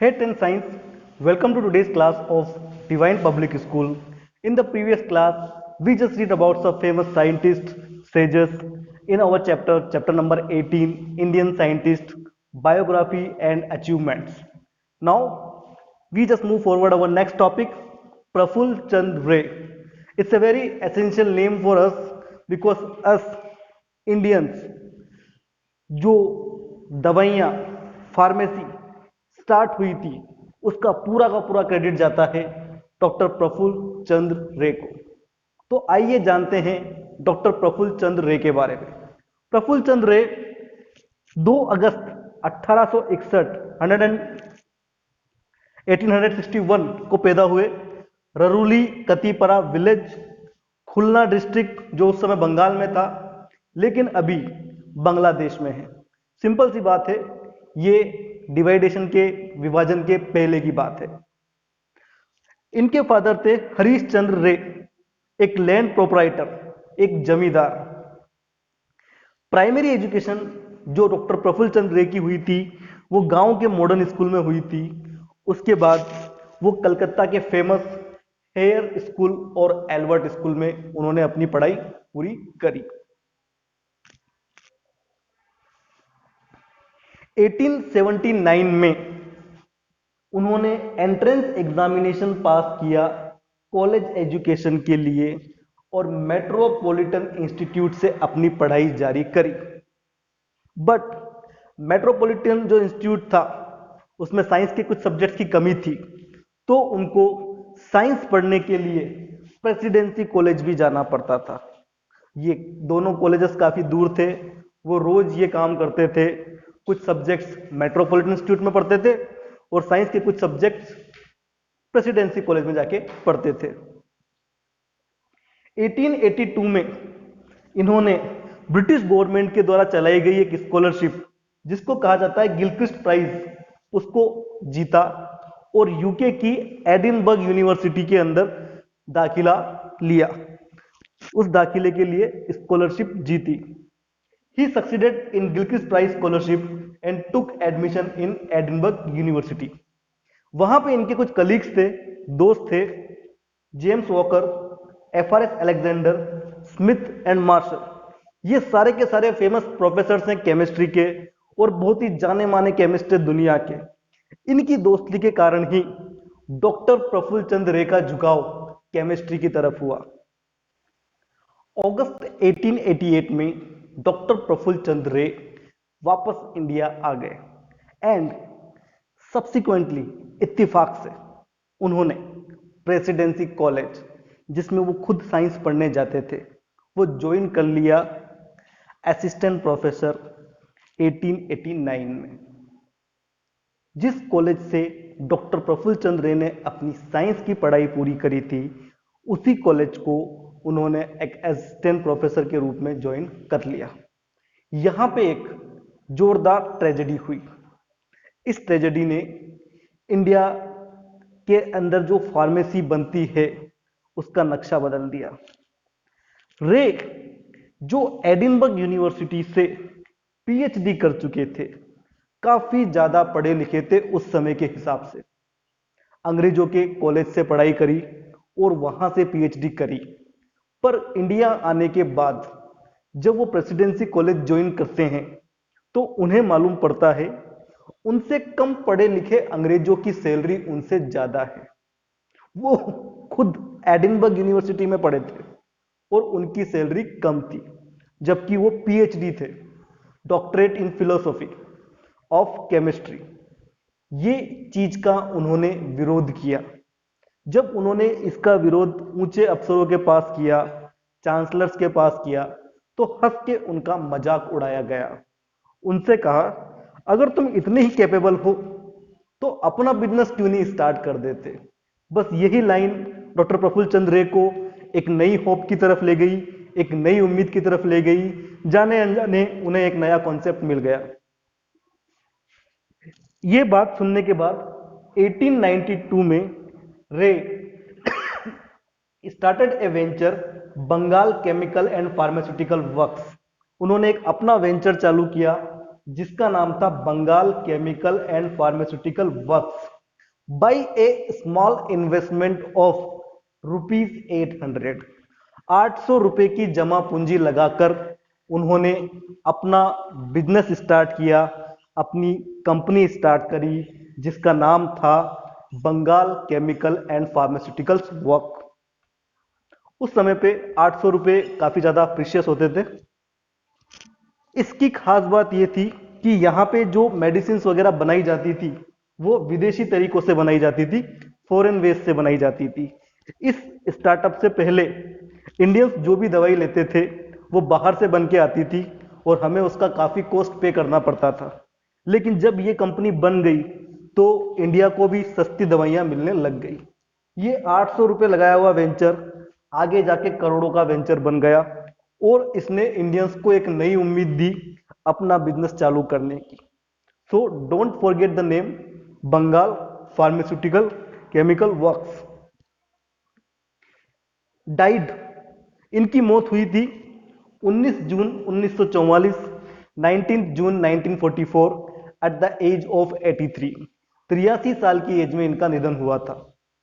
Hey 10 Science, welcome to today's class of Divine Public School. In the previous class, we just read about some famous scientists, sages in our chapter number 18, Indian scientist, biography and achievements. Now, we just move forward our next topic, Praful Chand Ray. It's a very essential name for us because us Indians जो दवाइयाँ pharmacy start हुई थी उसका पूरा का पूरा credit जाता है डॉक्टर प्रफुल्ल चंद्र रे को। तो आइए जानते हैं डॉक्टर प्रफुल्ल चंद्र रे के बारे में। प्रफुल्ल चंद्र रे 2 अगस्त 1861 1861 को पैदा हुए। ररूली कतीपरा विलेज, खुलना डिस्ट्रिक्ट जो उस समय बंगाल में था लेकिन अभी बांग्लादेश में है। सिंपल सी बात है, ये डिवाइडेशन के विभाजन के पहले की बात है। इनके फादर थे हरीश चंद्र रे, एक लैंड प्रोपराइटर, एक जमींदार। प्राइमरी एजुकेशन जो डॉक्टर प्रफुल्ल चंद्र रे की हुई थी वो गांव के मॉडर्न स्कूल में हुई थी। उसके बाद वो कलकत्ता के फेमस हेयर स्कूल और एल्बर्ट स्कूल में उन्होंने अपनी पढ़ाई पूरी करी। 1879 में उन्होंने एंट्रेंस एग्जामिनेशन पास किया कॉलेज एजुकेशन के लिए और मेट्रोपॉलिटन इंस्टीट्यूट से अपनी पढ़ाई जारी करी। बट मेट्रोपॉलिटन जो इंस्टीट्यूट था उसमें साइंस के कुछ सब्जेक्ट्स की कमी थी, तो उनको साइंस पढ़ने के लिए प्रेसिडेंसी कॉलेज भी जाना पड़ता था। ये दोनों कॉलेजेस काफ़ी दूर थे, वो रोज ये काम करते थे। कुछ सब्जेक्ट्स मेट्रोपॉलिटन इंस्टीट्यूट में पढ़ते थे और साइंस के कुछ सब्जेक्ट्स प्रेसिडेंसी कॉलेज में जाके पढ़ते थे। 1882 में इन्होंने ब्रिटिश गवर्नमेंट के द्वारा चलाई गई एक स्कॉलरशिप जिसको कहा जाता है गिलक्रिस्ट प्राइज, उसको जीता और यूके की एडिनबर्ग यूनिवर्सिटी के अंदर दाखिला लिया। उस दाखिले के लिए स्कॉलरशिप जीती। He succeeded in Gilchrist Prize scholarship and took admission in Edinburgh University. वहां पे इनके कुछ कलीग्स थे, दोस्त थे, James Walker, FRS Alexander, Smith and Marshall. ये सारे के सारे फेमस प्रोफेसर्स हैं केमिस्ट्री के और बहुत ही जाने माने केमिस्ट हैं दुनिया के। इनकी दोस्ती के कारण ही डॉक्टर प्रफुल्ल चंद्र रे का झुकाव केमिस्ट्री की तरफ हुआ। अगस्त 1888 में डॉक्टर प्रफुल्ल चंद्र रे वापस इंडिया आ गए एंड सब्सिक्वेंटली इत्तेफाक से उन्होंने प्रेसिडेंसी कॉलेज जिसमें वो खुद साइंस पढ़ने जाते थे वो ज्वाइन कर लिया असिस्टेंट प्रोफेसर 1889 में। जिस कॉलेज से डॉक्टर प्रफुल्ल चंद्र रे ने अपनी साइंस की पढ़ाई पूरी करी थी उसी कॉलेज को उन्होंने एक असिस्टेंट प्रोफेसर के रूप में ज्वाइन कर लिया। यहाँ पे एक जोरदार ट्रेजेडी हुई। इस ट्रेजेडी ने इंडिया के अंदर जो फार्मेसी बनती है उसका नक्शा बदल दिया। रे जो एडिनबर्ग यूनिवर्सिटी से पीएचडी कर चुके थे, काफी ज्यादा पढ़े लिखे थे उस समय के हिसाब से, अंग्रेजों के कॉलेज से पढ़ाई करी और वहां से पीएचडी करी। पर इंडिया आने के बाद जब वो प्रेसिडेंसी कॉलेज ज्वाइन करते हैं तो उन्हें मालूम पड़ता है उनसे कम पढ़े लिखे अंग्रेजों की सैलरी उनसे ज्यादा है। वो खुद एडिनबर्ग यूनिवर्सिटी में पढ़े थे और उनकी सैलरी कम थी, जबकि वो पीएचडी थे, doctorate in philosophy of chemistry. ये चीज का उन्होंने विरोध किया। जब उन्होंने इसका विरोध ऊंचे अफसरों के पास किया, चांसलर्स के पास किया, तो हंस के उनका मजाक उड़ाया गया। उनसे कहा अगर तुम इतने ही कैपेबल हो तो अपना बिजनेस क्यों नहीं स्टार्ट कर देते। बस यही लाइन डॉक्टर प्रफुल्ल चंद्र रे को एक नई होप की तरफ ले गई, एक नई उम्मीद की तरफ ले गई। जाने अनजाने उन्हें एक नया कॉन्सेप्ट मिल गया। ये बात सुनने के बाद 1892 में Ray started a venture Bengal chemical and pharmaceutical works. उन्होंने एक अपना वेंचर चालू किया जिसका नाम था Bengal chemical and pharmaceutical works by a small investment of ₹800। 800 रुपए की जमा पूंजी लगाकर उन्होंने अपना बिजनेस स्टार्ट किया, अपनी कंपनी स्टार्ट करी, जिसका नाम था Bengal chemical and pharmaceuticals work. उस समय पे 800 रुपये काफी ज्यादा प्रीशियस होते थे। इसकी खास बात यह थी कि यहाँ पे जो मेडिसिन वगैरह बनाई जाती थी वो विदेशी तरीकों से बनाई जाती थी, फॉरेन वेज से बनाई जाती थी। इस स्टार्टअप से पहले इंडियंस जो भी दवाई लेते थे वो बाहर से बन के आती थी और हमें उसका काफी कॉस्ट पे करना पड़ता था। लेकिन जब ये कंपनी बन गई तो इंडिया को भी सस्ती दवाइयां मिलने लग गई। ये 800 रुपये लगाया हुआ वेंचर आगे जाके करोड़ों का वेंचर बन गया और इसने इंडियंस को एक नई उम्मीद दी अपना बिजनेस चालू करने की। So don't forget the name Bengal pharmaceutical chemical works. Died, इनकी मौत हुई थी 19 जून 1944, 19 जून 1944 एट द एज ऑफ 83। 83 साल की एज में इनका निधन हुआ था।